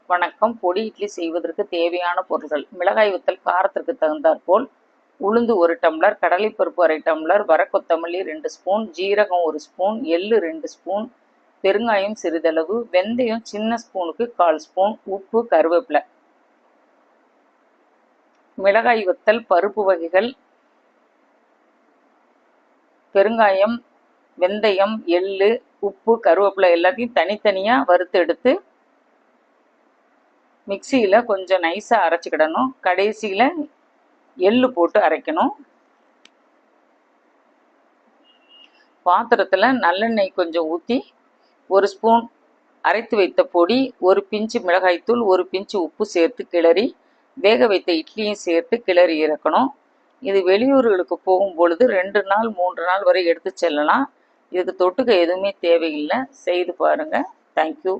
வணக்கம். பொடி இட்லி செய்வதற்கு தேவையான பொருட்கள்: மிளகாய் வத்தல் காரத்திற்கு தகுந்தாற்போல், உளுந்து 1 டம்ளர், கடலைப்பருப்பு 1/2 டம்ளர், வரக்கொத்தமல்லி 2 ஸ்பூன், ஜீரகம் 1 ஸ்பூன், எள்ளு 2 ஸ்பூன், பெருங்காயம் சிறிதளவு, வெந்தயம் சின்ன ஸ்பூனுக்கு 1/4 ஸ்பூன், உப்பு, கருவேப்பிலை. மிளகாய் வத்தல் பருப்பு வகைகள்: பெருங்காயம், வெந்தயம், எள்ளு, உப்பு, கருவேப்பிலை எல்லாத்தையும் தனித்தனியாக வறுத்து எடுத்து மிக்சியில் கொஞ்சம் நைஸாக அரைச்சிக்கிடணும். கடைசியில் எள்ளு போட்டு அரைக்கணும். பாத்திரத்தில் நல்லெண்ணெய் கொஞ்சம் ஊற்றி 1 ஸ்பூன் அரைத்து வைத்த பொடி, 1 பிஞ்சு மிளகாய்த்தூள், 1 பிஞ்சு உப்பு சேர்த்து கிளறி வேக வைத்த இட்லியும் சேர்த்து கிளறி இறக்கணும். இது வெளியூர்களுக்கு போகும் பொழுது 2 நாள் 3 நாள் வரை எடுத்து செல்லலாம். இதுக்கு தொட்டுக்க எதுவுமே தேவையில்லை. செய்து பாருங்கள். தேங்க்யூ.